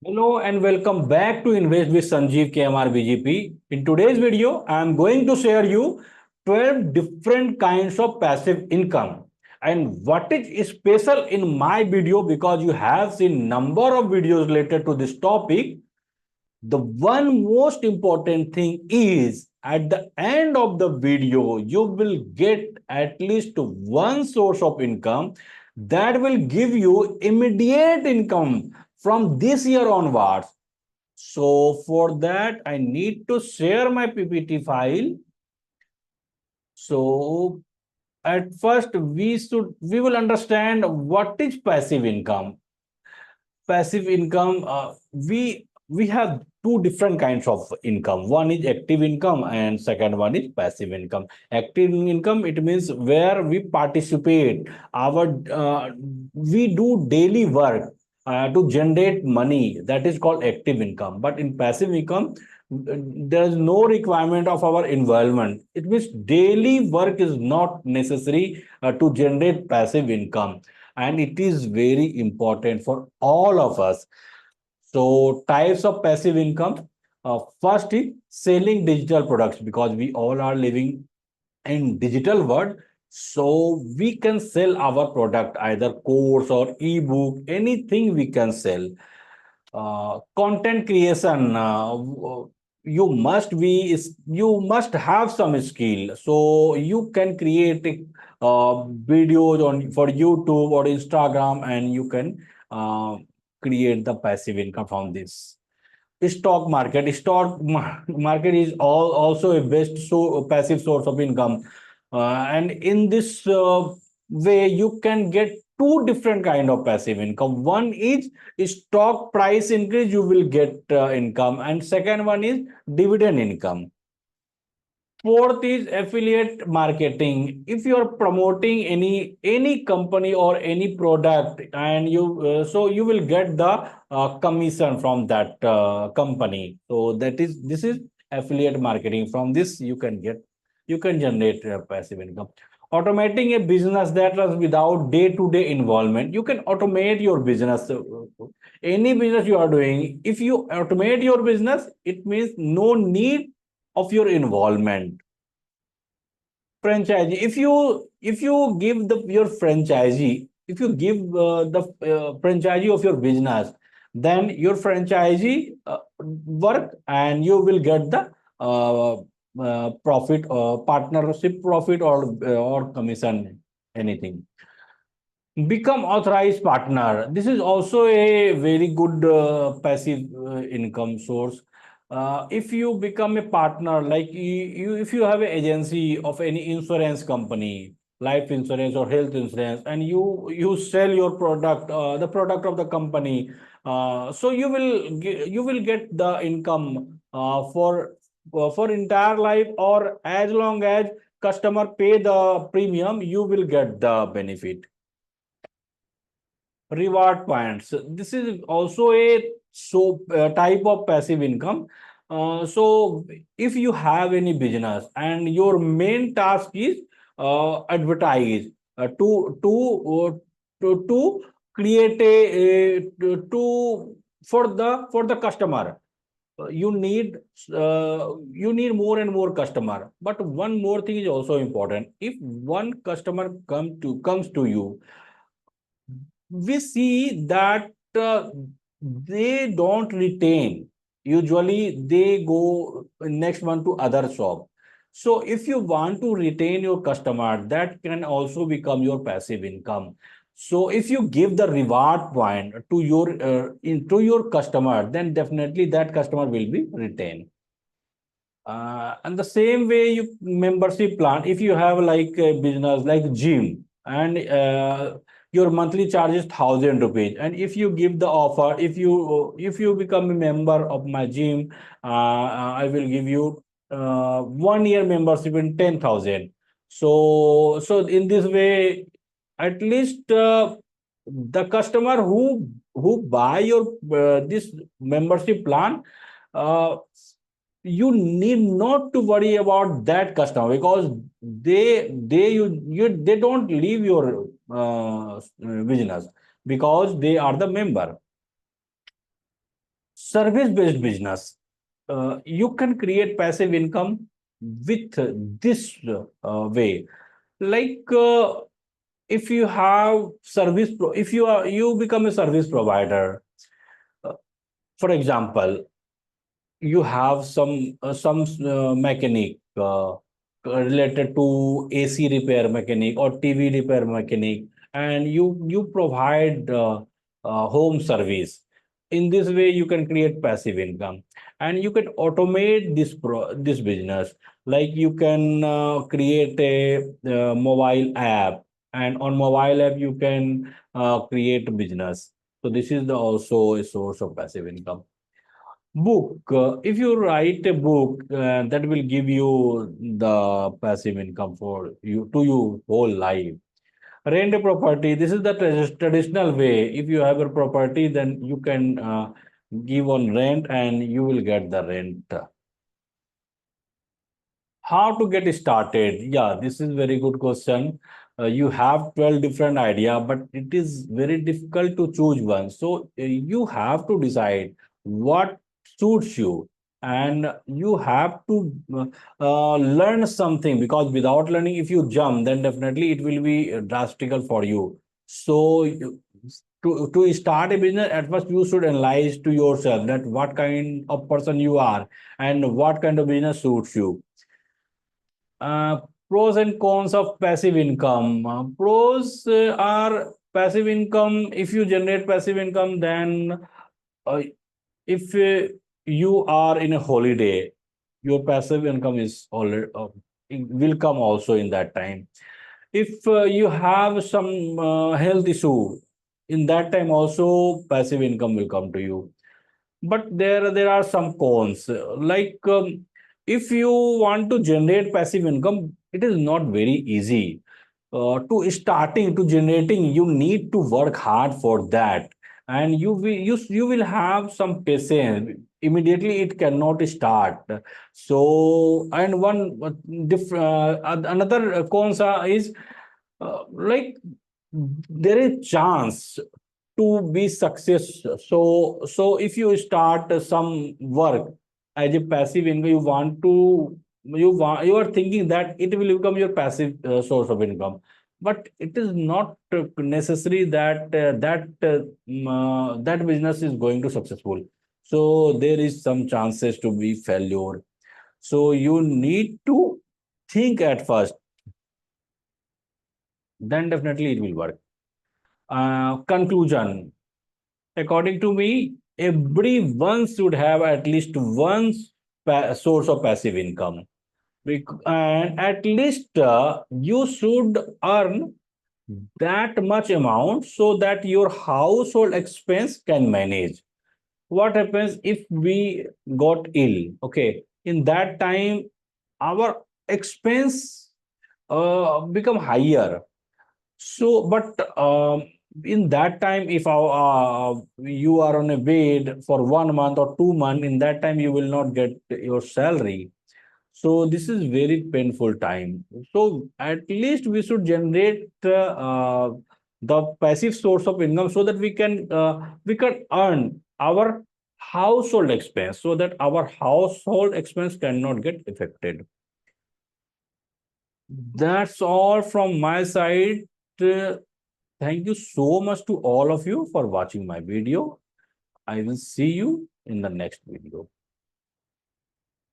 Hello and welcome back to Invest with Sanjeev KMR BGP. In today's video, I am going to share you 12 different kinds of passive income. And what is special in my video, because you have seen number of videos related to this topic, the one most important thing is at the end of the video, you will get at least one source of income that will give you immediate income from this year onwards. So for that, I need to share my PPT file. So at first, we will understand what is passive income. Passive income, we have two different kinds of income. One is active income and second one is passive income. Active income, it means where we participate, our we do daily work to generate money. That is called active income. But in passive income, there is no requirement of our involvement. It means daily work is not necessary to generate passive income, and it is very important for all of us. So types of passive income. First is selling digital products, because we all are living in digital world. So we can sell our product, either course or ebook, anything we can sell. Content creation, you must have some skill, so you can create videos on for YouTube or Instagram, and you can uh, create the passive income from this. Stock market is also a best passive source of income, and in this way you can get two different kind of passive income. One is stock price increase, you will get income, and second one is dividend income. Fourth is affiliate marketing. If you are promoting any company or any product, and you will get the commission from that company. So this is affiliate marketing. From this you can generate passive income. Automating a business that runs without day-to-day involvement. You can automate your business. Any business you are doing, if you automate your business, it means no need of your involvement. Franchisee, if you give your franchisee, if you give the franchisee of your business, then your franchisee work, and you will get the profit, partnership profit, or commission, anything. Become authorized partner. This is also a very good passive income source. If you become a partner, like if you have an agency of any insurance company, life insurance or health insurance, and you sell your product, the product of the company, so you will get the income for entire life, or as long as customer pay the premium, you will get the benefit. Reward points. This is also a type of passive income. So if you have any business and your main task is advertise, to create to for the customer, you need more and more customer. But one more thing is also important. If one customer comes to you, we see that they don't retain. Usually they go next one to other shop. So if you want to retain your customer, that can also become your passive income. So if you give the reward point to your customer, then definitely that customer will be retained. And the same way, you membership plan, if you have like a business like gym, and your monthly charge is 1,000 rupees, and if you give the offer, if you become a member of my gym, I will give you 1 year membership in 10,000. So in this way, at least the customer who buy your this membership plan, uh, you need not to worry about that customer, because they don't leave your business, because they are the member. service based business, you can create passive income with this way. Like if you have if you become a service provider, uh, for example, you have some mechanic related to AC repair mechanic or TV repair mechanic, and you provide home service. In this way, you can create passive income, and you can automate this business. Like you can create a mobile app, and on mobile app you can create a business. So this is the also a source of passive income. Book. If you write a book, that will give you the passive income for you to your whole life. Rent a property. This is the traditional way. If you have a property, then you can give on rent and you will get the rent. How to get started? Yeah, this is very good question. You have 12 different idea, but it is very difficult to choose one. So you have to decide what suits you, and you have to learn something, because without learning, if you jump, then definitely it will be drastical for you. So to start a business, at first you should analyze to yourself that what kind of person you are and what kind of business suits you. uh, Pros and cons of passive income. Pros are passive income. If you generate passive income, then if you are in a holiday, your passive income is already it will come also in that time. If you have some health issue, in that time also passive income will come to you. But there are some cons. Like if you want to generate passive income, it is not very easy. To starting to generating, you need to work hard for that, and you will have some patience. Immediately it cannot start. So, and one another cons is like there is chance to be success. So if you start some work as a passive income, you are thinking that it will become your passive source of income, but it is not necessary that that business is going to successful. So there is some chances to be failure. So you need to think at first, then definitely it will work. Conclusion. According to me, everyone should have at least one source of passive income. And at least you should earn that much amount so that your household expense can manage. What happens if we got ill? Okay, in that time, our expense become higher. So, but in that time, if you are on a bed for 1 month or 2 months, in that time you will not get your salary. So this is very painful time. So at least we should generate the passive source of income so that we can earn our household expense, so that our household expense cannot get affected. That's all from my side. Uh, Thank you so much to all of you for watching my video. I will see you in the next video.